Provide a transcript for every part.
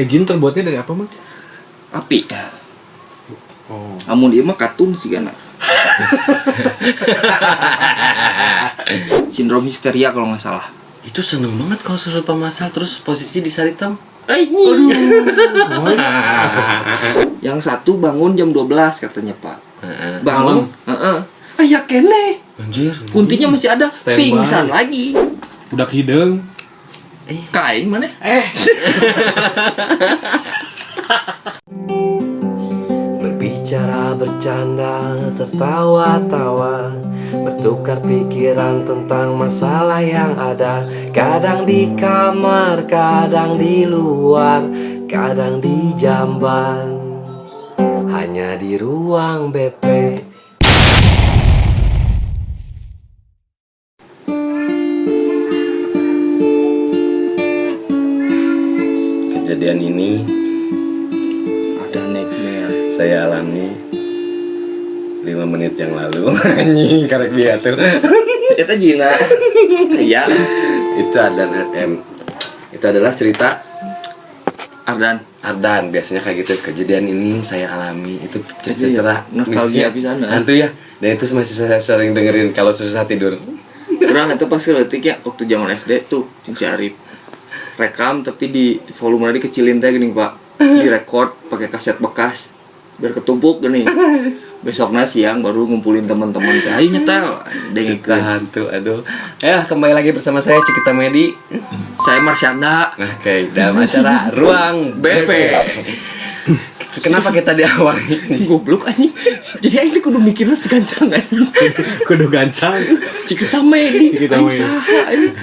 Jin terbuatnya dari apa, Mang? Api. Oh. Amun ieu mah katun sih kana. Sindrom histeria kalau nggak salah. Itu seneng banget kalau serupa masal terus posisi di saritam. Yang satu bangun jam 12 katanya Pak. Bangun. Malam. Ya kene. Anjir. Kuntinya masih ada. Standby. Pingsan lagi. Budak hidung. Kain mana? Berbicara, bercanda, tertawa-tawa, bertukar pikiran tentang masalah yang ada. Kadang di kamar, kadang di luar, kadang di jamban, hanya di ruang BP. Kejadian ini Ada nightmare. saya alami 5 menit yang lalu. Anjing, karek biatur. Eta Jina. Iya. Itu adalah cerita Ardan. Biasanya kayak gitu. Kejadian ini saya alami. Itu cerita Nostalgia pisan. hantu ya. Dan itu masih saya sering dengerin kalau susah tidur. Urang itu pas keletik ya waktu zaman SD tuh si Arif. Rekam tapi di volume dikecilin teh gini Pak. Direkord pakai kaset bekas biar ketumpuk gini. Besoknya siang baru ngumpulin teman-teman teh. Ayo nyetel. Cerita hantu. Aduh. Ya, kembali lagi bersama saya Cikita Medi. Saya Marsyanda. Oke, dalam acara Ruang BP. Kenapa kita diawali? Goblok anjing. Jadi aing teh kudu mikirna segancang anjing. Kudu gancang. Cikita Medi. Cikita Aing Medi. saha anjing.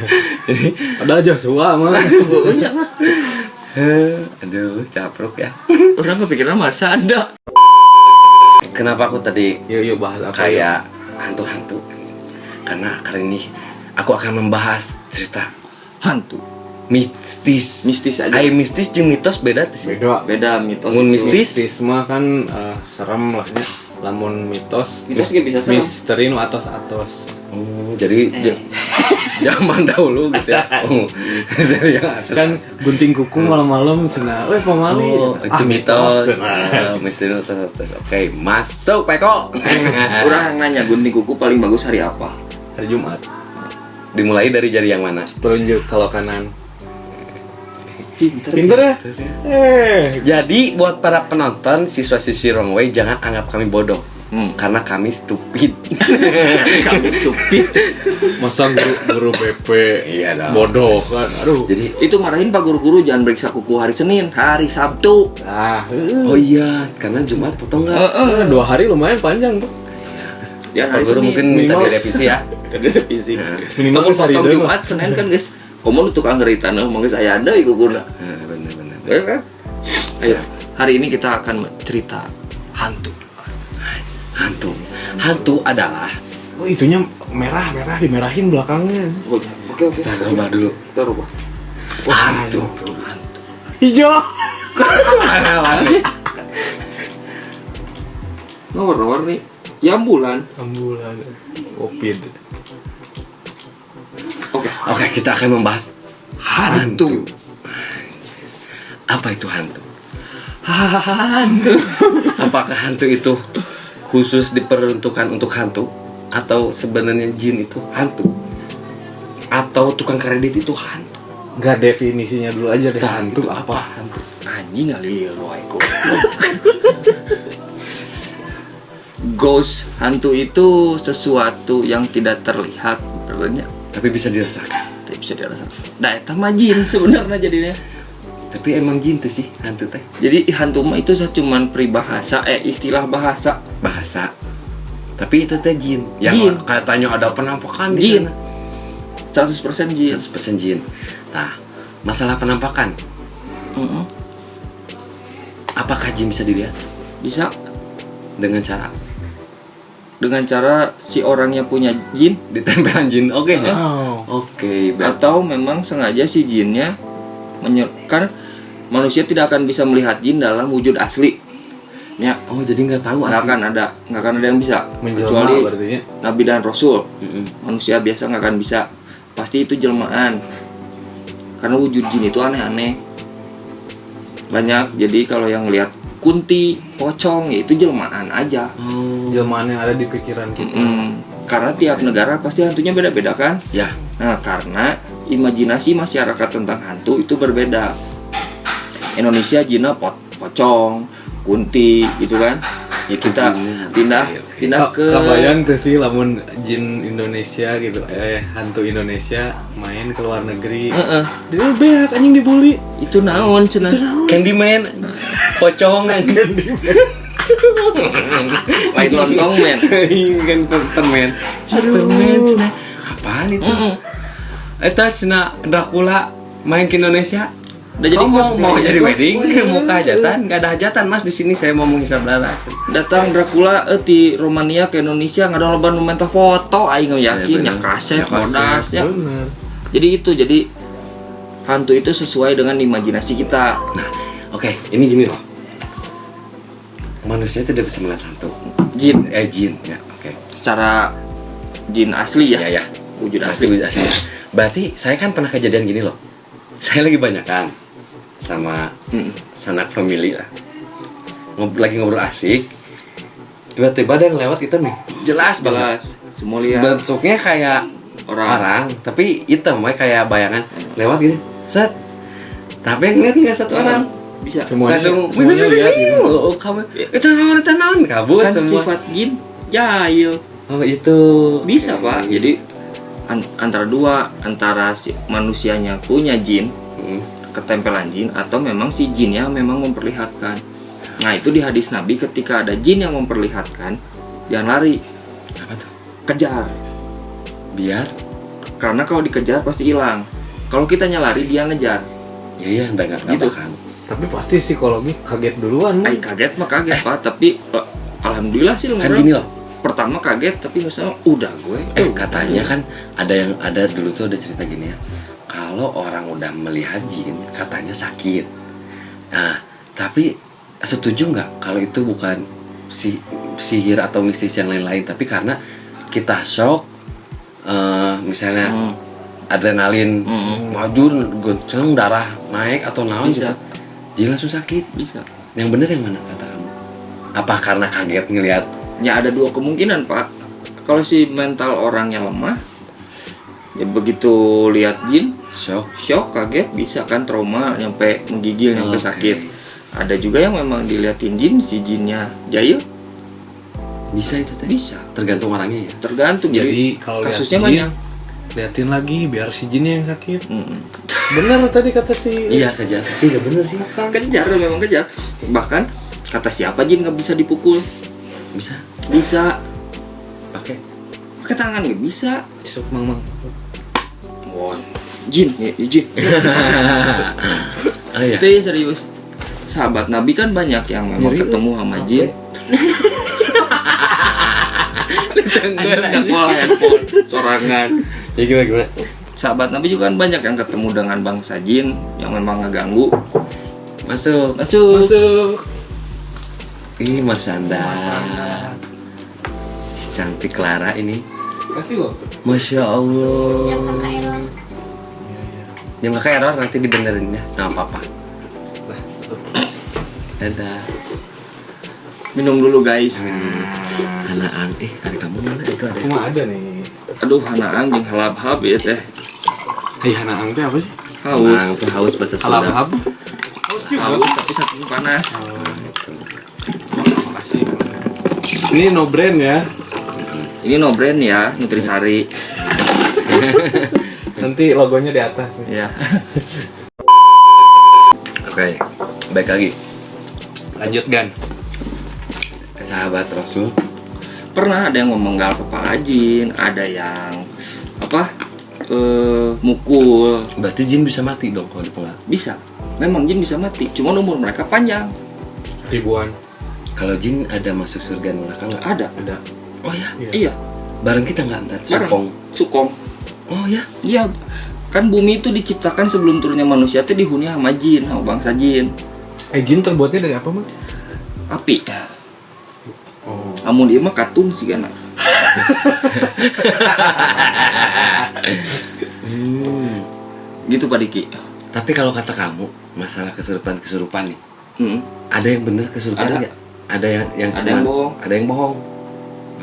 Ada Joshua mah. Aduh, capruk ya. Orang kepikiran Marsyanda. Kenapa aku tadi Yuk bahas apa? kayak hantu-hantu? Karena kali ini aku akan membahas cerita Hantu. mistis. Mistis aja. Ai mistis jeung mitos beda tuh sih. Beda. Beda mitos. Mun itu. mistis Mah kan serem lah nya. Lamun mitos. Mitos ge bisa serem. Misteri nu atos-atos. Jadi zaman dahulu gitu ya. Dari yang atas. Kan gunting kuku malam-malam cenah. Weh pamali. Itu mitos. Misteri mitos. Oke, masuk Peko. Urang nanya gunting kuku paling bagus hari apa? Hari Jumat. Dimulai dari jari yang mana? Telunjuk kalau kanan. Pinter. Pinter ya? Jadi buat para penonton siswa-siswi Wrongway jangan anggap kami bodoh. Karena kami stupid. Kami stupid. Masa guru BP Iya dong. bodoh kan. Aduh. Jadi Itu marahin Pak guru-guru jangan periksa kuku hari Senin, hari Sabtu. oh iya, karena Jumat potong nggak? 2 hari lumayan panjang tuh. Ya Pak hari Guru Senin. mungkin minta Minimal. direvisi ya. Tadi revisi. Minimal Namun hari potong deui Jumat Senin kan guys. Komo tukang ngeritan mangga saya ada iku guna. Bener-bener. Ya kan? Ayo, hari ini kita akan cerita hantu. Hantu adalah Oh, itunya merah dimerahin belakangnya. Oke. kita rubah dulu. Kita rubah. Hantu. Hijau. Nah, warna-warni. Ya ambulan. Ambulan. Opid. Oke, kita akan membahas Hantu. Apa itu hantu? Hantu. Apakah hantu itu khusus diperuntukkan untuk hantu? Atau sebenarnya jin itu hantu? Atau tukang kredit itu hantu? Enggak, definisinya dulu aja deh. Hantu Hantu apa? apa? Hantu. Anjing kali ya lo eko. Ghost hantu itu sesuatu yang tidak terlihat sebenarnya, Tapi bisa dirasakan. tapi bisa dirasakan. Nah, eta mah jin sebenarnya jadinya. Tapi emang jin tuh sih hantu teh. Jadi hantu mah itu cuman peribahasa, istilah bahasa. Bahasa. Tapi itu teh jin. Yang Jin. katanya ada penampakan di Jin. sana. 100% jin. 100% jin. Nah, masalah penampakan. Mm-mm. Apakah jin bisa dilihat? Bisa Dengan cara dengan cara si orangnya punya jin ditempelan jin. Oke ya? Oh. Oke, atau memang sengaja si jinnya kan manusia tidak akan bisa melihat jin dalam wujud asli. Ya, Oh, jadi nggak tahu nggak asli. akan ada yang bisa Menjelma kecuali berarti. nabi dan rasul. Mm-mm. Manusia biasa nggak akan bisa, pasti itu jelmaan karena wujud jin itu aneh-aneh. banyak. Jadi kalau yang lihat kunti, pocong ya itu jelmaan aja. Jelmaan yang ada di pikiran kita. Karena tiap negara pasti hantunya beda-beda kan. Ya. Nah, karena imajinasi masyarakat tentang hantu itu berbeda. Indonesia jinnya pocong, kunti gitu kan. Ya kita pindah ke Kebayang tuh sih lamun jin Indonesia gitu, hantu Indonesia main ke luar negeri. Dia beak anjing dibully. itu naon cenah. Candyman. Pocong Candyman. Lain lontong men. Kan permen. Permen cenah. Apaan itu? Eta cenah Dracula main ke Indonesia. Udah jadi ngomong mau cosplay. jadi wedding, mau ke hajatan, nggak ada hajatan mas di sini saya mau menghisap darah. Datang Dracula di Romania ke Indonesia nggak ada loba nu minta foto aing yakin Ya, nya bener. kaset Ya, kaset. bodas ya. Bener. Jadi hantu itu sesuai dengan imajinasi kita. Nah, oke, ini gini loh. Manusia tidak bisa melihat hantu. Jin Jin, ya, oke. secara jin asli ya. Ya, ya. Wujud Asli, asli. wujud asli. Berarti saya kan pernah kejadian gini loh. Saya lagi banyakan sama sanak family lah. Lagi ngobrol asik. Tiba-tiba ada yang lewat itu nih. Jelas banget. Jelas. Semua lihat Bentuknya kayak orang, tapi hitam kayak bayangan lewat gitu. Set. Tapi yang lihat nggak satu orang. bisa. Langsung semuanya lihat gitu. Oh, kamu itu naon kabur Kan semua. sifat jin jahil. Oh, itu Bisa Pak. Jadi antara si manusianya punya jin, ketempelan jin, atau memang si jinnya memang memperlihatkan. Nah itu di hadis Nabi ketika ada jin yang memperlihatkan, jangan lari, apa tuh? kejar. Biar Karena kalau dikejar pasti hilang. Kalau kitanya lari dia ngejar. ya enggak Gitu. kan. Tapi pasti psikologi kaget duluan. Ay kaget mah kaget Pak, tapi alhamdulillah sih Kan gini loh. pertama kaget tapi nggak usah udah gue. Katanya kan ada dulu tuh ada cerita gini ya. Kalau orang udah melihat jin, katanya sakit. Nah, tapi setuju nggak kalau itu bukan sihir atau mistis yang lain-lain, tapi karena kita shock, misalnya adrenalin maju, gonceng, darah naik atau naon Bisa. gitu, jin langsung sakit. Bisa. Yang bener yang mana kata kamu? Apa karena kaget ngelihat? Ya ada dua kemungkinan Pak. Kalau si mental orangnya lemah, ya begitu lihat jin, shock, kaget, bisa kan trauma, nyampe menggigil, nyampe Oke. sakit. Ada juga yang memang diliatin jin, si jinnya jahil, Bisa itu tadi? bisa. Tergantung orangnya ya. Tergantung. Jadi kalau lihat kasusnya jin, banyak. liatin lagi biar si jinnya yang sakit. Mm-mm. Bener tadi kata si. Iya kejar. Iya bener sih. Kejar, memang kejar. Bahkan kata siapa jin nggak bisa dipukul? Bisa. Bisa. Pakai. Pakai tangan nggak bisa. Sok mang. Wah, jin, ya, jin. Oh iya. Itu ya serius. Sahabat Nabi kan banyak yang memang ketemu sama jin. Handphone, sorangan. Ya gimana? Sahabat Nabi juga kan banyak yang ketemu dengan bangsa jin yang memang ngeganggu. Masuk. Masuk. Ih, Mas Anda. Cantik Clara ini. Kasih loh. Masya Allah. Yang kakak error nanti dibenerin ya sama papa. Dadah. Minum dulu guys. Hanaang. Hari kamu mana? Itu ada. Cuma ada nih. Aduh, hanaang jeung halap-hap ya teh. Hanaang teh apa sih? Haus. Hanaang tuh haus bahasa Sunda. Halap-hap. Haus tapi saking panas. Makasih. Ini no brand ya. Ini no brand ya, Nutrisari. Nanti logonya di atas nih. Ya. Oke, baik lagi. Lanjut Gan. Sahabat Rasul. Pernah ada yang memenggal kepala jin, ada yang mukul. Berarti jin bisa mati dong kalau dipenggal. Bisa. Memang jin bisa mati, cuma umur mereka panjang. Ribuan. Kalau jin ada masuk surga neraka nggak? Ada. Ada. Oh ya, Iya. bareng kita nggak ntar? Bareng. Sukong. Sukong. Oh ya. Iya. Kan bumi itu diciptakan sebelum turunnya manusia itu dihuni sama jin, sama bangsa jin. Jin terbuatnya dari apa mah? Api. Oh. Amun dia mah katun sih kan. Gitu Pak Diki. Tapi kalau kata kamu masalah kesurupan nih, ada yang benar kesurupan Ada. nggak? Ada yang Ada yang bohong. Ada yang bohong.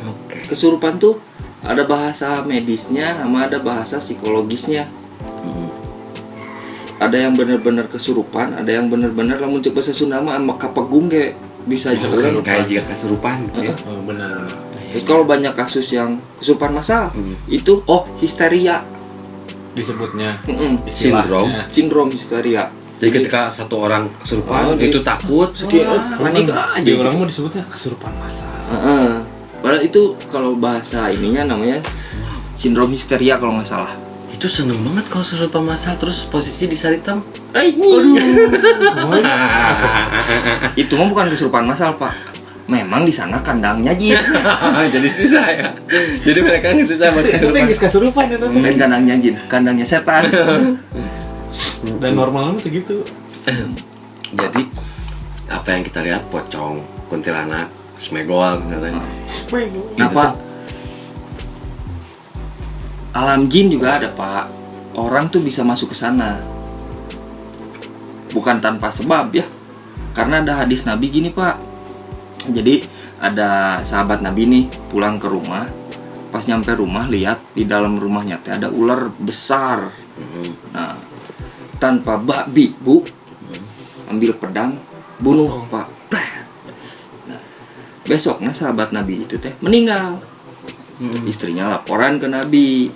Oke. Kesurupan tuh ada bahasa medisnya sama ada bahasa psikologisnya. Ada yang benar-benar kesurupan, ada yang benar-benar lamun cek bahasa Sunda mah anu kapegung ge bisa juga. Kayak jika kesurupan gitu ya. Oh, benar. Terus kalau banyak kasus yang kesurupan massal, itu histeria. Disebutnya Sindrom. istilahnya. Sindrom histeria. Jadi ketika satu orang kesurupan itu takut, Panik aja. Di orang mau disebutnya kesurupan massal. Padahal itu kalau bahasa ininya namanya sindrom histeria kalau nggak salah. itu seneng banget kalau kesurupan massal terus posisi di saritem. Itu mah bukan kesurupan massal, Pak. Memang di sana kandangnya jin. Jadi susah ya. Jadi mereka nggak susah buat Itu kesurupan. tinggi kesurupan ya nanti. Lain kandangnya jin, kandangnya setan. Dan normalnya tuh gitu. Jadi apa yang kita lihat pocong, kuntilanak, smegol misalnya. Apa? Alam jin juga ada, Pak. Orang tuh bisa masuk ke sana. Bukan tanpa sebab ya. Karena ada hadis Nabi gini, Pak. Jadi ada sahabat Nabi nih pulang ke rumah. Pas nyampe rumah lihat di dalam rumahnya teh ada ular besar. Nah, tanpa babi, Bu. Ambil pedang, bunuh, Pak. Nah, besoknya sahabat Nabi itu teh meninggal. Istrinya laporan ke Nabi.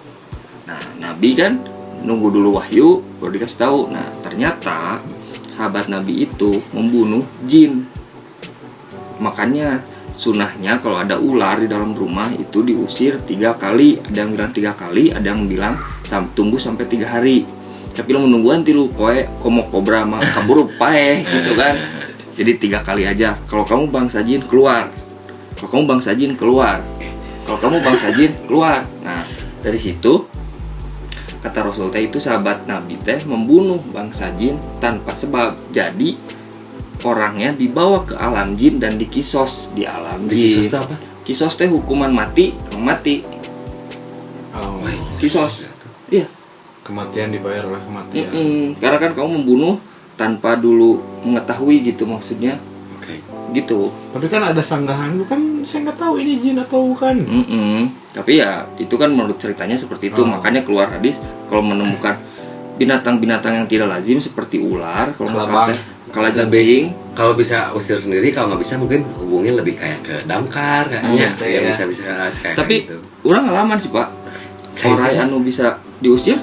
Nah, Nabi kan nunggu dulu wahyu baru dikasih tahu. Nah, ternyata sahabat Nabi itu membunuh jin. Makanya sunahnya kalau ada ular di dalam rumah itu diusir 3 kali. Ada yang bilang 3 kali, ada yang bilang tunggu sampai 3 hari. Tapi lo menungguan tilu poe komok kobra mah kabur pae gitu kan. Jadi 3 kali aja. Kalau kamu bangsa jin keluar. Kalau kamu bangsa jin keluar. Kalau kamu bangsa jin keluar. Nah, dari situ kata Rasul teh itu sahabat Nabi teh membunuh bangsa jin tanpa sebab. Jadi orangnya dibawa ke alam jin dan dikisos di alam jin. Kisos itu apa? Kisos teh hukuman mati, orang mati. Oh, Kisos. Iya. kematian dibayar oleh kematian. Karena kan kamu membunuh tanpa dulu mengetahui gitu maksudnya. Oke. Gitu. Tapi kan ada sanggahan, lu kan saya nggak tahu ini jin atau bukan. Tapi ya itu kan menurut ceritanya seperti itu. Makanya keluar hadis kalau menemukan binatang-binatang yang tidak lazim seperti ular, kalau nggak salah teh kalajengking. Kalau bisa usir sendiri, kalau nggak bisa mungkin hubungin lebih kayak ke damkar kayaknya. Ya bisa kayak Tapi gitu. orang ngalaman sih, Pak. Saya Orang juga. anu bisa diusir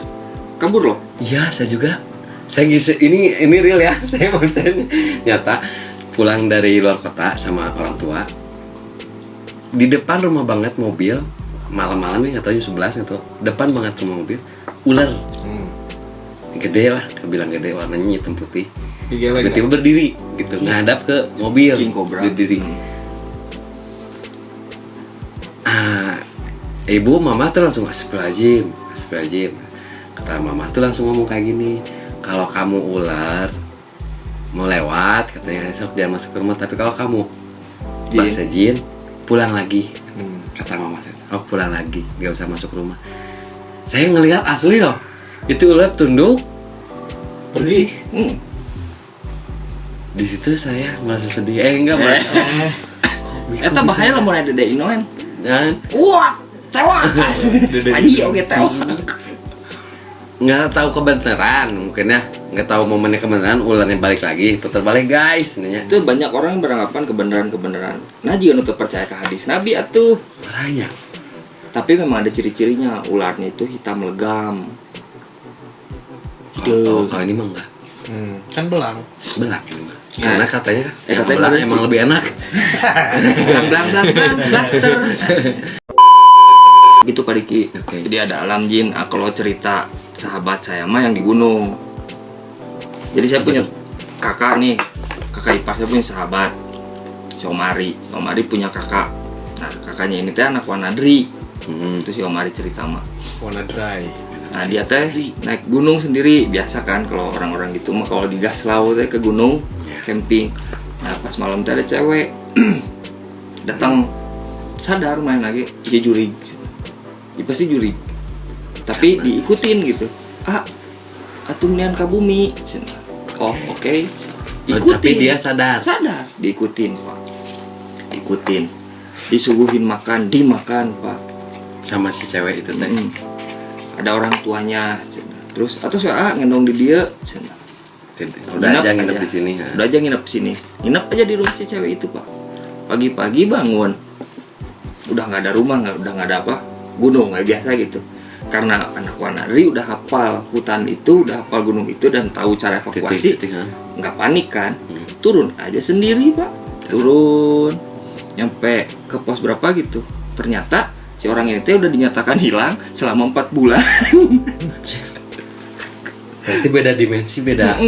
kabur loh. Iya, saya juga. Saya ini real ya. Saya maksudnya nyata pulang dari luar kota sama orang tua. Di depan rumah banget mobil, malam-malam nih nggak tahu jam 11 gitu. Depan banget rumah mobil, ular. Gede lah, kebilang gede, warnanya hitam putih. Tiba-tiba berdiri gitu, ngadap ke mobil. King Cobra. Berdiri. Ibu, mama tuh langsung astagfirullahaladzim. Kata mama tuh langsung ngomong kayak gini, kalau kamu ular mau lewat, katanya sok jangan masuk ke rumah. Tapi kalau kamu bangsa jin, pulang lagi. Kata mama saya, oh pulang lagi, gak usah masuk rumah. Saya ngelihat asli loh, itu ular tunduk pergi. Di situ saya merasa sedih. Enggak merasa. Eta bahaya lah mulai ada inoen. Dan Wah, tewak. Panji oke tewak. nggak tahu kebenaran mungkin ya, nggak tahu momennya kebenaran, ularnya balik lagi, putar balik guys, nanya. Itu banyak orang yang beranggapan kebenaran. Nah, juga untuk percaya ke hadis Nabi atuh. Banyak. Tapi memang ada ciri-cirinya, ularnya itu hitam legam. Oh, kalau ini mah enggak. Kan belang. Benak ini mah. Karena katanya yang katanya belang bener emang sih. lebih enak. Blang blaster. Gitu Pak Diki. Oke. Jadi ada alam jin. Nah, kalau cerita sahabat saya mah yang di gunung. Jadi saya punya kakak nih, kakak ipar saya punya sahabat, si Omari punya kakak. Nah, kakaknya ini teh anak Wanadri. Itu si Omari cerita mah. Wanna dry. Nah, dia teh naik gunung sendiri. Biasa kan kalau orang-orang gitu mah kalau di Gaslau teh ke gunung camping. Nah, pas malam teh ada cewek datang, sadar main lagi, dia jurig. Dia pasti jurig. Tapi diikutin gitu. atumian ka bumi cenah. Oh oke. Tapi dia sadar. Diikutin Pak, ikutin, disuguhin makan, dimakan Pak Sama si cewek itu teh. Ada orang tuanya cenah. Terus atau saya ngendong di dia cenah. Udah aja nginep di sini. Udah aja nginep di sini. Nginep aja di rumah si cewek itu Pak. Pagi-pagi bangun, udah nggak ada rumah, udah nggak ada apa, gunung kayak biasa gitu. Karena anak Wanari udah hafal hutan itu, udah hafal gunung itu dan tahu cara evakuasi, nggak panik kan, turun aja sendiri Pak, turun, nyampe ke pos berapa gitu, ternyata si orang ini udah dinyatakan hilang selama 4 bulan. Berarti beda dimensi, beda.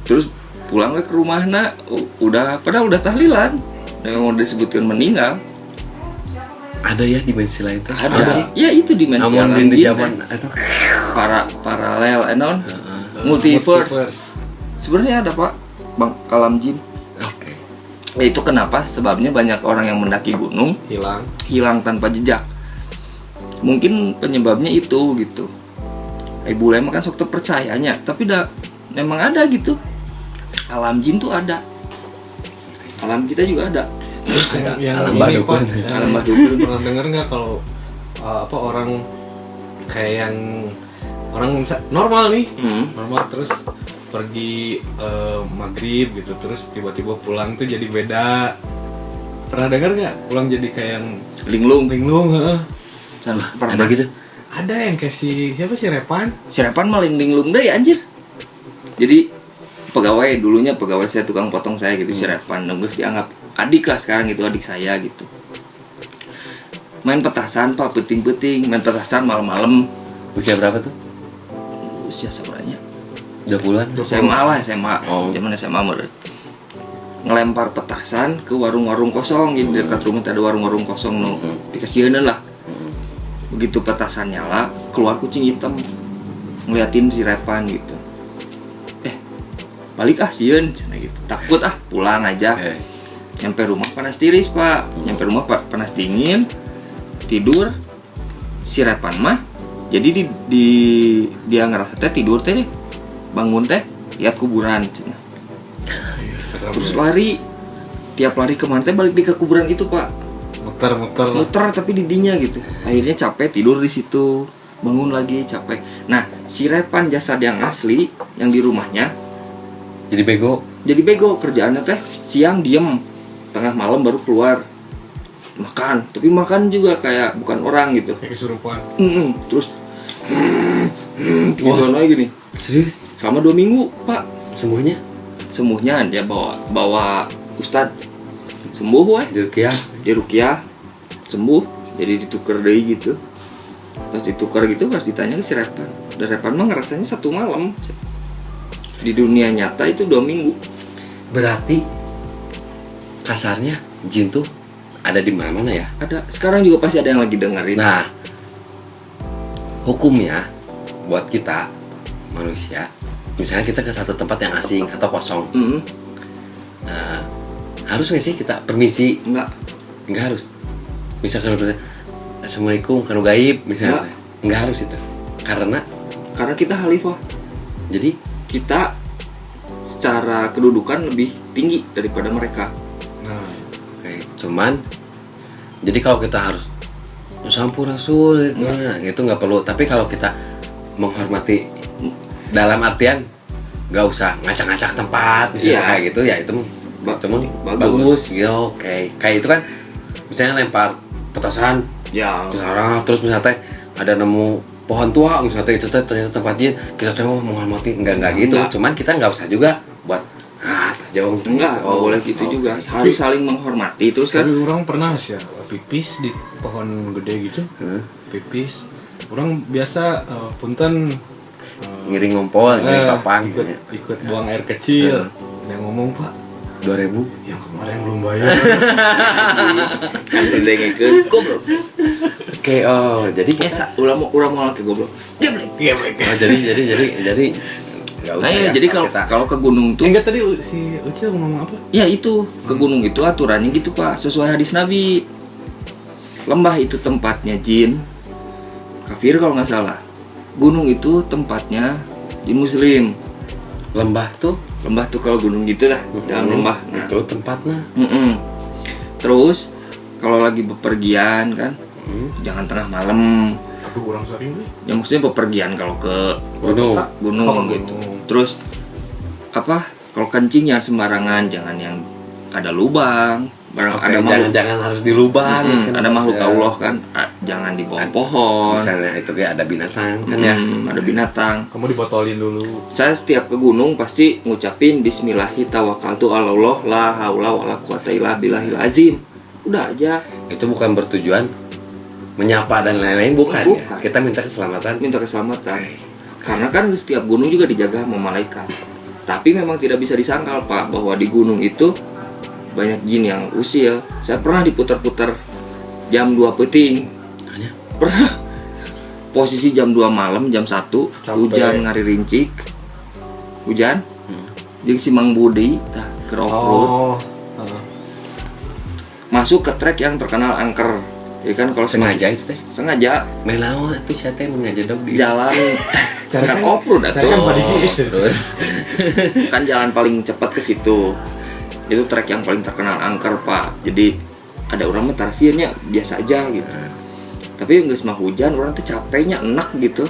Terus pulang ke rumahna, padahal udah tahlilan, memang udah disebutkan meninggal. Ada ya dimensi lain tuh? Ada sih. Ya itu dimensi alam di jin. zaman Paralel multiverse. Sebenarnya ada Pak, Bang, alam jin. Oke. Ya, itu kenapa? Sebabnya banyak orang yang mendaki gunung hilang tanpa jejak. Mungkin penyebabnya itu gitu. Ibu Lema kan sok percayanya, tapi memang ada gitu. Alam jin tuh ada. Alam kita juga ada. Terus yang alam ini badukun. Pak, Alam badukun. pernah denger nggak kalau orang kayak yang orang normal nih, normal terus pergi maghrib gitu, terus tiba-tiba pulang tuh jadi beda. Pernah denger nggak? Pulang jadi kayak yang Linglung. heeh. Ada gitu? Ada yang kayak siapa sih Repan? Si Repan malah linglung deh anjir. Jadi pegawai dulunya pegawai saya, tukang potong saya gitu, si Repan nunggu dianggap adik lah sekarang itu, adik saya gitu. Main petasan Pak, peting-peting, main petasan malam-malam. Usia berapa tuh? Usia sebenarnya 20-an? SMA lah, SMA. Oh. Zaman SMA mah ngelempar petasan ke warung-warung kosong gitu. Dekat rumah ada warung-warung kosong no. Dikasihaneun lah. Begitu petasan nyala, keluar kucing hitam. Ngeliatin si Repan gitu. Balik sieun cenah gitu. Takut pulang aja. Nyampe rumah panas tiris Pak. Nyampe rumah panas dingin. Tidur. Si Repan mah jadi dia ngerasa teh tidur teh, bangun teh lihat kuburan cenah. Terus lari. Tiap lari kemana teh balik di ke kuburan itu Pak. Muter tapi didinya gitu. Akhirnya capek tidur di situ. Bangun lagi capek. Nah, si Repan jasad yang asli yang di rumahnya Jadi bego kerjaannya teh siang diem, tengah malam baru keluar makan, tapi makan juga kayak bukan orang gitu, Kayak kesurupan. Terus gitu lagi gini. Serius? Selama 2 minggu Pak. Semuanya dia bawa ustad sembuh weh. Di rukiah sembuh, jadi ditukar deh gitu. Pas ditukar gitu pas ditanya ke si Repan, dan Repan mah ngerasanya 1 malam. Di dunia nyata itu 2 minggu. Berarti kasarnya jin tuh ada di mana-mana ya? Ada. Sekarang juga pasti ada yang lagi dengerin. Nah, hukumnya buat kita manusia, misalnya kita ke satu tempat yang asing atau kosong, harus nggak sih kita permisi? Nggak harus. Misalkan assalamualaikum kanu gaib misalnya, nggak harus itu. Karena kita khalifah. Jadi kita secara kedudukan lebih tinggi daripada mereka. Oke. Cuman jadi kalau kita harus Sampurasul gitu nggak perlu. Tapi kalau kita menghormati dalam artian nggak usah ngacak-ngacak tempat misalnya kayak gitu ya, itu bagus gitu. Oke. Kayak itu kan misalnya lempar petasan Ya. Terus misalnya ada nemu pohon tua misalnya itu ternyata tempat jin, kita tuh menghormati enggak gitu. Cuman kita nggak usah juga buat jauh enggak boleh gitu juga. Harus saling menghormati terus kan. Tapi orang pernah sih pipis di pohon gede gitu. Pipis. Orang biasa punten ngiring ngompol, ngiring papan ikut buang air kecil. Yang ngomong Pak 2000 yang kemarin belum bayar. Dengekeun goblok. Oke, jadi Esa ulah mau laki goblok. Geblek. Jadi enggak usah. Nah, ya, jadi kalau ke gunung tuh Enggak, tadi si Ucil ngomong apa? ya itu, ke gunung itu aturannya gitu Pak, sesuai hadis Nabi. Lembah itu tempatnya jin, kafir kalau nggak salah. Gunung itu tempatnya Jin Muslim. Lembah tuh Kalau gunung gitu lah, dalam lembah. Nah, itu tempatnya. Terus kalau lagi bepergian kan, jangan tengah malam. Aduh, kurang sering nih. Ya maksudnya bepergian kalau ke Gunung. gunung gitu. Terus apa? Kalau kencing jangan sembarangan, jangan yang ada lubang. Barang Oke, ada makhluk, jangan harus di lubang. Kan ada makhluk ya. Allah kan, jangan di bawah pohon. Misalnya itu kayak ada binatang kan ya. Ada binatang. Kamu dibotolin dulu. Saya setiap ke gunung pasti ngucapin Bismillahi tawakkaltu ala Allah la haula wala quwata illa billahil azim. Udah aja. Itu bukan bertujuan menyapa dan lain-lain, bukan. Bukan. Ya. Kita minta keselamatan. Minta keselamatan. Karena kan setiap gunung juga dijaga sama malaikat. Tapi memang tidak bisa disangkal Pak bahwa di gunung itu banyak jin yang usil. Saya pernah diputar-putar jam 2 peting. Hanya? Pernah. Posisi jam 2 malam, jam 1, hujan ngari rincik. Hujan. Jeung si Mang Budi tah keur off-road. Masuk ke trek yang terkenal angker. Ya kan kalau Sengaja itu teh. sengaja Main lawan itu siapa yang mengajar dong di jalan kan Cara off-road Cara atuh. kan pada gitu. terus. Kan jalan paling cepat ke situ. Itu trek yang paling terkenal angker Pak. Jadi ada orang mah tarsiennya biasa aja gitu. Tapi nggak semua hujan, orang tuh capeknya enak gitu.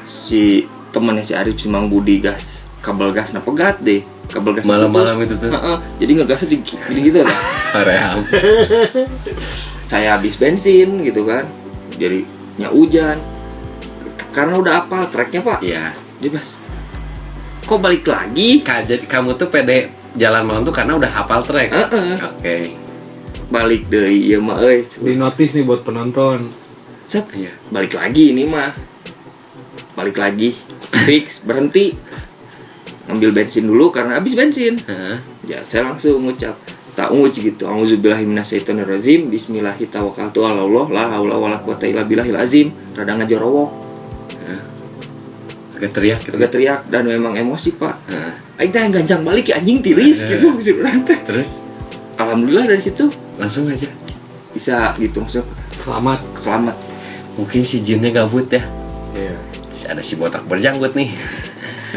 Si temannya si Arif si Mang Budi gas kabel gas pegat deh. Kabel gas Malam-malam itu tuh. Jadi ngegasnya di gitu lah. Paream. Saya habis bensin gitu kan. Jadi hujan. Karena udah apal treknya Pak. Iya. Jadi pas kok balik lagi? Jadi kamu tuh pede jalan malam tuh karena udah hafal trek. Oke. Balik deh iya mah euy. Di notice nih buat penonton. Set, Iya. balik lagi ini mah. Balik lagi. Fix, berhenti. Ngambil bensin dulu karena habis bensin. Heeh. Ya, saya langsung ngucap ta'awudz gitu. Auzubillahi minasyaitonirrajim. Bismillahi tawakkaltu ala Allah la haula wala quwata illa billahil azim. Rada ngajorowok, Agak teriak gitu. agak teriak dan memang emosi, Pak. Heeh. Aing teh yang gancang balik ya anjing tiris gitu si urang teh. Terus Alhamdulillah dari situ langsung aja. bisa gitu maksudnya selamat. Mungkin si jinnya gabut ya. Iya. Ada si botak berjanggut nih.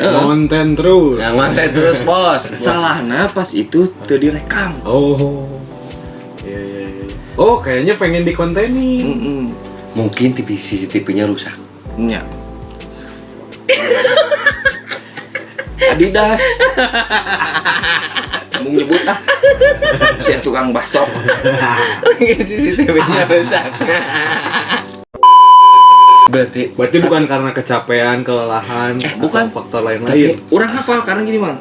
Konten terus. Yang mantai terus bos. Salahna pas itu teu direkam. Oh. Iya, iya, iya. Oh, kayaknya pengen dikontenin. Mungkin TV CCTV-nya rusak. Nya. Adidas. Mau nyebut ah. Si tukang bakso. CCTV-nya rusak. Berarti Bukan karena kecapean, kelelahan, bukan. atau faktor Tapi lain-lain. orang hafal karena gini, Mang.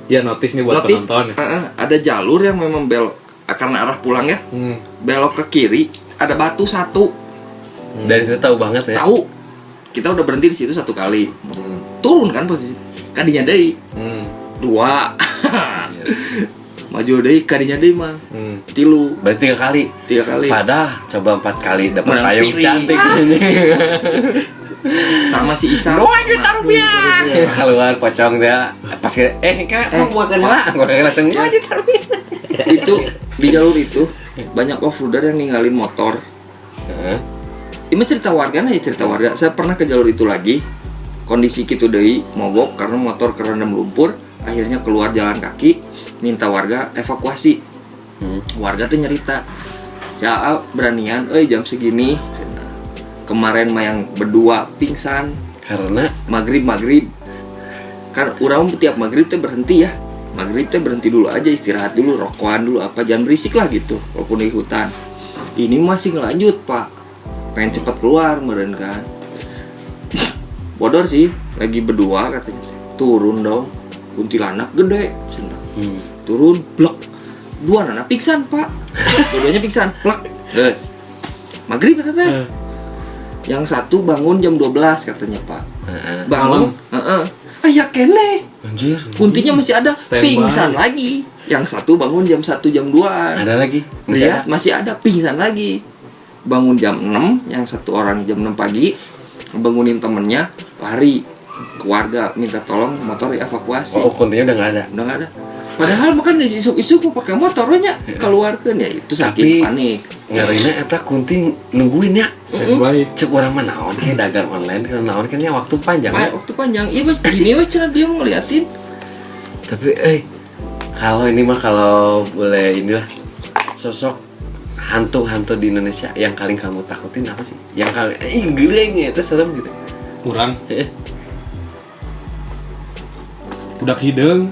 Ya, notice nih buat Notice, penonton. ada jalur yang memang belok karena arah pulang ya. Belok ke kiri, ada batu satu. dari situ tahu banget ya. Tahu. Kita udah berhenti di situ satu kali. Turun kan posisi. Kadinya deui. 2. Maju deui kadinya deui, Mang. 3. Berarti 3 kali. 3 kali. Padahal coba 4 kali dapat Menang payung piring. cantik. Sama si Isa. Keluar pocong dia. Pas kan mau makan lah. Gua kayak langsung aja taruh. Itu di jalur itu banyak off-roader yang ninggalin motor. Heeh. Ini cerita warga nih, cerita warga. Saya pernah ke jalur itu lagi. Kondisi kitu deui mogok karena motor kerendam lumpur, akhirnya keluar jalan kaki, minta warga evakuasi. Warga tuh nyerita, "Jaa beranian jam segini." Kemarin mah yang berdua pingsan Karena maghrib kan orang tiap maghrib teh berhenti ya. Maghrib teh berhenti dulu aja, istirahat dulu, rokokan dulu apa, jangan berisik lah gitu walaupun di hutan. Ini masih ngelanjut Pak, pengen cepat keluar meren kan. Bodor sih, lagi berdua katanya, turun dong, kuntilanak gede, turun, blok, 2 anak pingsan Pak, dua-duanya pingsan, plak, guys, maghrib katanya. Yang satu bangun jam 12 katanya Pak, bangun, ya kene, anjir, kuntinya masih ada, Standby. pingsan lagi. Yang satu bangun jam 1 jam 2. ada lagi. Lihat masih ada, pingsan lagi. Bangun jam 6, yang satu orang jam 6 pagi, bangunin temennya, lari ke warga minta tolong motor evakuasi. Oh, kuntinya udah nggak ada. Udah nggak ada. Padahal makan geus isuk-isuk mau pakai motornya keluarkeun ya itu sakit Tapi, panik. Ngarina eta kunting nungguin ya. Standby. Cek orang mah naon kayak dagang online kan naon kan ya waktu panjang ya. Waktu panjang. Iya Mas, gini weh cenah dia mau ngeliatin. Tapi kalau ini mah kalau boleh inilah sosok hantu-hantu di Indonesia yang paling kamu takutin apa sih? Yang kali gerengnya itu serem gitu. Kurang. Budak hideung.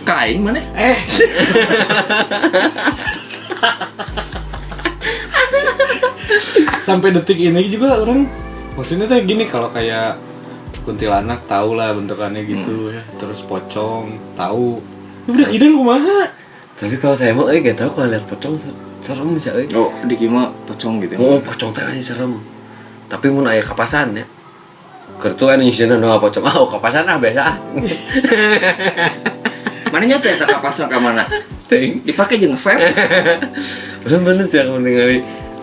Kain mana? Sampai detik ini juga orang maksudnya teh gini, kalau kayak kuntilanak tahu lah bentukannya gitu ya, terus pocong tahu. Ini budak hideung kumaha? Tapi kalau saya mah gak tahu kalau lihat pocong serem bisa Oh, di kima pocong gitu ya. Oh, pocong teh aja serem. Tapi mun aya kapasan ya. Kertu anu nyisieuna nu pocong. Ah, kapasan biasa. Mana nyata eta kapasna ka mana? Teuing. Dipake jeung vape. Bener-bener sih aku mendengar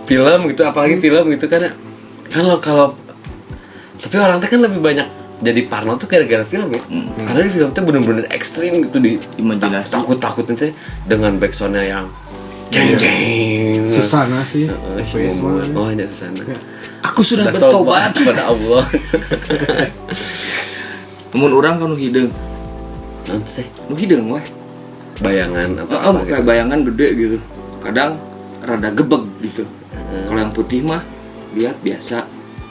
film gitu, apalagi film gitu kan. Kalau tapi orang teh kan lebih banyak jadi parno tuh gara-gara film ya. Karena di film tuh bener-bener ekstrim gitu di Imajinasi. takut-takutnya teh dengan backsoundnya yang jeng-jeng. Susana sih. Si Mumun. Oh, hanya Susana. Aku sudah Udah bertobat. kepada Allah. Mun urang kan nu hideung. Naon teh? Nu hideung weh. Bayangan atau Oh, apa kayak gitu. bayangan gede gitu. Kadang rada gebeg gitu. Kalau yang putih mah lihat biasa.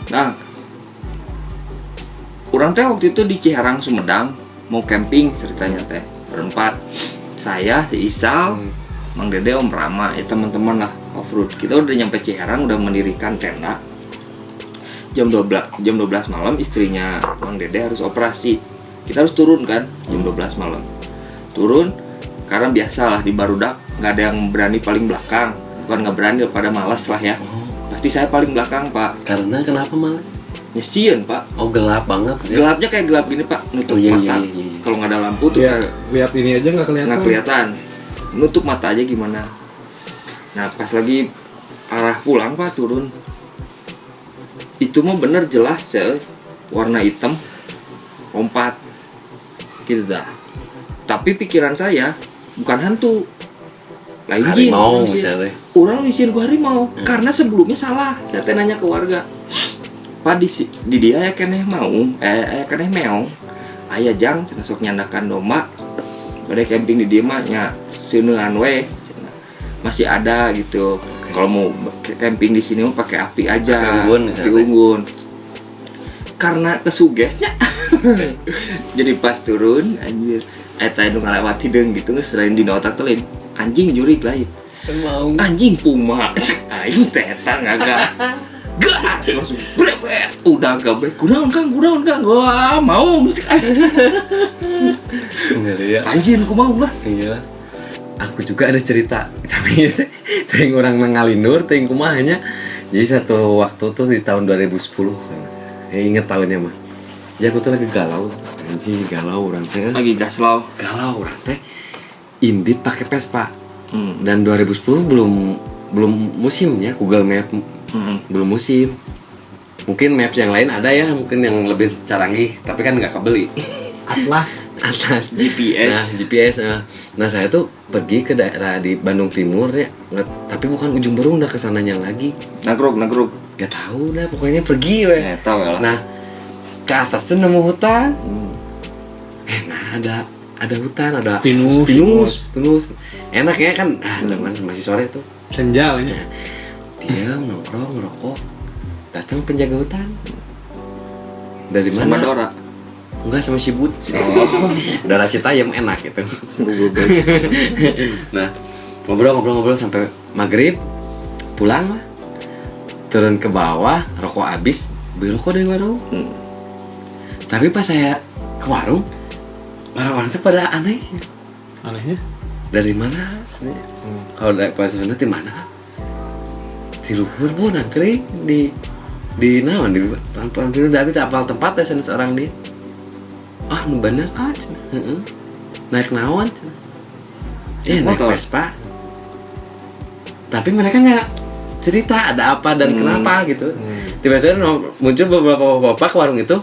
Nah, orang teh waktu itu di Ciherang Sumedang mau camping ceritanya teh berempat. Saya, si Isal, Mang Dede, Om Rama, ya teman-teman lah off-road. Kita udah nyampe Ciherang, udah mendirikan tenda. Jam 12 malam istrinya Mang Dede harus operasi. Kita harus turun kan jam 12 malam. Turun karena biasalah di barudak nggak ada yang berani paling belakang. Bukan nggak berani, pada malas lah ya. Pasti saya paling belakang Pak. Karena kenapa malas? Nyesien Pak. Oh, gelap banget. Gelapnya kayak gelap gini Pak, nutup Oh, iya, mata. iya, iya, iya. Kalau nggak ada lampu tuh Ya, lihat ini aja nggak kelihatan. nggak kelihatan. Nutup mata aja gimana. Nah pas lagi arah pulang Pak turun, itu mah bener jelas ya, warna hitam, lompat, gitu dah. Tapi pikiran saya bukan hantu, lain jin. Harimau Ngisiin. misalnya. Orang ngisiin gua harimau, karena sebelumnya salah. Saya teh nanya ke warga, Pak di dia ya keneh mau, keneh meong, ayah jang cenah sok nyandakan domba, pada camping di dia mah nya seuneun we, masih ada gitu. Kalau mau camping di sini mah pakai api aja, Api unggun misalnya. api unggun. Karena kesugesnya, jadi pas turun anjir, eta nu ngalewati deung gitu selain dina otak teh lain anjing jurig lain. Mau. Anjing puma aing teta ngagas gas langsung brebet udah gabrek kunaon kang wah mau Bener ya. anjing ku mau lah. Iya. Aku juga ada cerita, tapi teuing orang nangalinur teuing kumahanya. Jadi satu waktu tuh di tahun 2010. Ya inget tahunnya mah. Jadi aku tuh lagi galau. Anjing galau orang teh. Lagi gaslau. Galau orang teh. Indit pakai Vespa. Dan 2010 belum musim ya, Google Map belum musim. Mungkin maps yang lain ada ya, mungkin yang lebih canggih, tapi kan nggak kebeli. Atlas. Atas GPS. Nah, GPS. Nah, saya tuh pergi ke daerah di Bandung Timur ya, tapi bukan ujung Berung, udah kesananya lagi. Nagrog Gak tahu dah, pokoknya pergi weh. ya tahu lah. Nah, ke atas tuh nemu hutan. Nah, ada hutan, ada pinus. Enak ya kan? Masih sore tuh. Senja ini. Dia nongkrong ngerokok. Datang penjaga hutan. Dari mana? Sama Dora. Enggak, sama si Bud. Dora Citayam enak gitu. Nah, ngobrol sampai maghrib. Pulang lah. Turun ke bawah, rokok habis, beli rokok dari warung. Tapi pas saya ke warung, orang-orang itu pada aneh. Anehnya? Dari mana sebenarnya? Kalau dari pas sebenarnya di mana? Di luhur bu, nangkring di naon di pelan-pelan dulu dari apal tempat ya seorang dia. Ah, nu bener cenah. Naik naon cenah. Naik Motor. Vespa. Tapi mereka nggak cerita ada apa dan kenapa gitu. Tiba-tiba muncul beberapa bapak ke warung itu.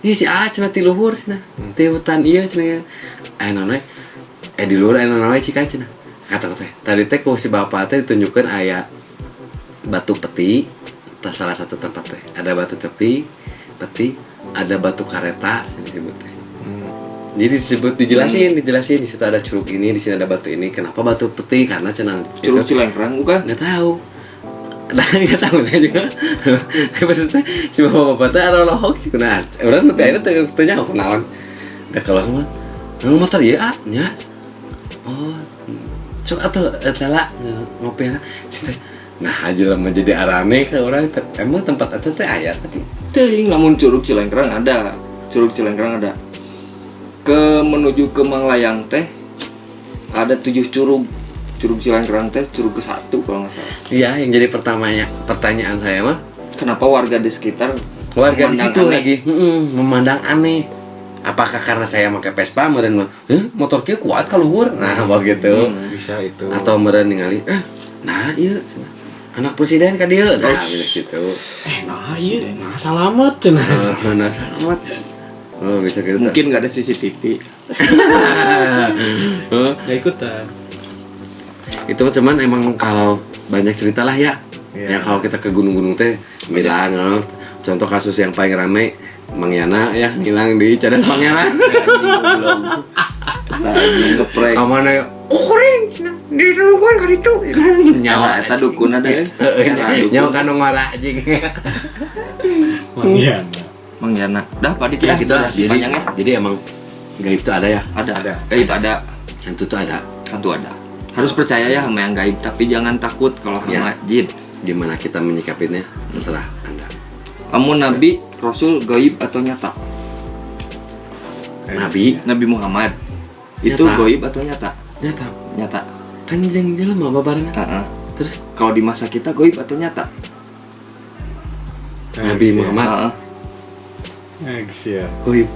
Ih si A cenah ti luhur cenah. Ti hutan ieu cenah. Aya naon we? di luar anu nawe cikan cenah. Kata teh. Tadi teh ku si bapak teh ditunjukkeun aya batu peti, salah satu tempat teh. Ada batu peti, ada batu kareta disebut teh. Jadi dijelasin di situ ada curug ini, di sini ada batu ini. Kenapa batu peti? Karena cenah Curug Cilengkrang bukan? nggak tahu. Nah, nggak tahu saya juga. Maksudnya si bapak teh ada lohok sih kuna. Orang lebih akhirnya tanya aku kenalan. Dah kalau mah, motor ya nya. Oh, sok atuh tela ngopi lah. Nah, aja lah menjadi arane ke orang. Emang tempat itu teh aya tapi. Teuing lamun Curug Cilengkrang ada. Curug Cilengkrang ada. Menuju ke Manglayang teh ada 7 curug. Curug Cilengkrang teh curug ke-1 kalau nggak salah. Iya, yang jadi pertanyaan saya mah, Kenapa warga di sekitar warga di situ aneh? lagi memandang aneh. Apakah karena saya pakai Vespa meureun mah, motor kieu kuat ka luhur. Nah, begitu. Bisa itu. Atau meureun ningali, nah ieu anak presiden ka dieu. Nah, gitu. Nah, iya, nah salamet cenah. Nah, selamat. Oh, bisa gitu. Mungkin nggak ada CCTV. Nggak ikutan. Itu cuman emang kalau banyak cerita lah ya. Iya. Ya kalau kita ke gunung-gunung teh bilang contoh kasus yang paling rame Mang Yana ya hilang di Cadas Pangeran. Tadi ngeprank. Kamana ya? Kuring di dukun kan itu. Nyawa eta dukun ada ya. Nyawa kanu ngora anjing. Iya. Mang Yana. Dah Pak Dik Ya ya. gitu lah. Durasi panjang ya. Jadi emang gaib itu ada ya. Ada. Gaib ada. Hantu tuh ada. Tentu ada. Harus percaya ya sama yang gaib, tapi jangan takut kalau sama Ya. jin. Gimana kita menyikapinya terserah Anda. Kamu Nabi, Rasul, gaib atau nyata? Nabi Nabi Muhammad itu Nyata. gaib atau nyata? nyata Nyata. kan jeung jelema babarengan. Heeh. Terus Kalau di masa kita gaib atau nyata? Nabi Muhammad Heeh. Ya. goib.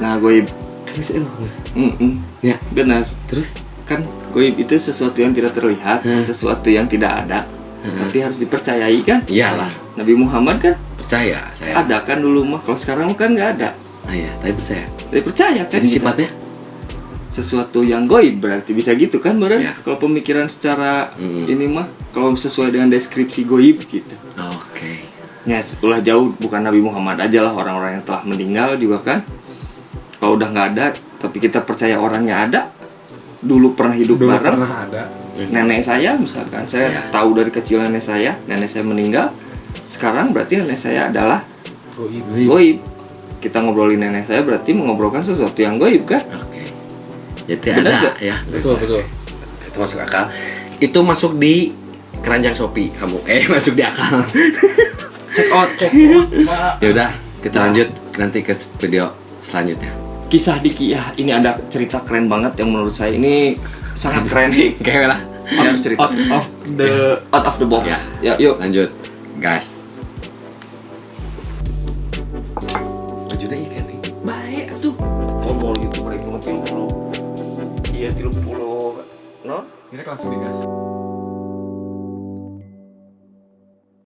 Nah, gaib. Terus Ya, benar. terus Kan gaib itu sesuatu yang tidak terlihat, sesuatu yang tidak ada, tapi harus dipercayai kan? iyalah Nabi Muhammad kan percaya saya. ada kan dulu mah, kalau sekarang kan nggak ada. Ah ya, tapi percaya. Tapi percaya kan? Jadi kita. sifatnya Sesuatu yang gaib berarti bisa gitu kan, Baren? Ya. Kalau pemikiran secara ini mah, kalau sesuai dengan deskripsi gaib gitu. oke. Ya, setelah jauh bukan Nabi Muhammad aja lah, orang-orang yang telah meninggal juga kan. Kalau udah nggak ada, tapi kita percaya orangnya ada, dulu pernah hidup Dulu bareng. pernah ada. Nenek saya misalkan, saya Ya. tahu dari kecil nenek saya meninggal. Sekarang berarti nenek saya adalah gaib. Kita ngobrolin nenek saya berarti mengobrolkan sesuatu yang gaib kan? Oke. Jadi Bener ada nggak? ya. Betul. Itu masuk akal. Itu masuk di keranjang Shopee kamu. Masuk di akal. Check out. Ya udah, kita lanjut nanti ke video selanjutnya. Kisah Diki ya, ini ada cerita keren banget yang menurut saya ini sangat keren. Kayak lah. Ini harus cerita Out of the out of the box. Ya. Ya, yuk. Lanjut, guys. Lanjutnya ikan nih. Baik tuh. Komol YouTuber itu mah 30. Iya 30. No? Ini langsung digas.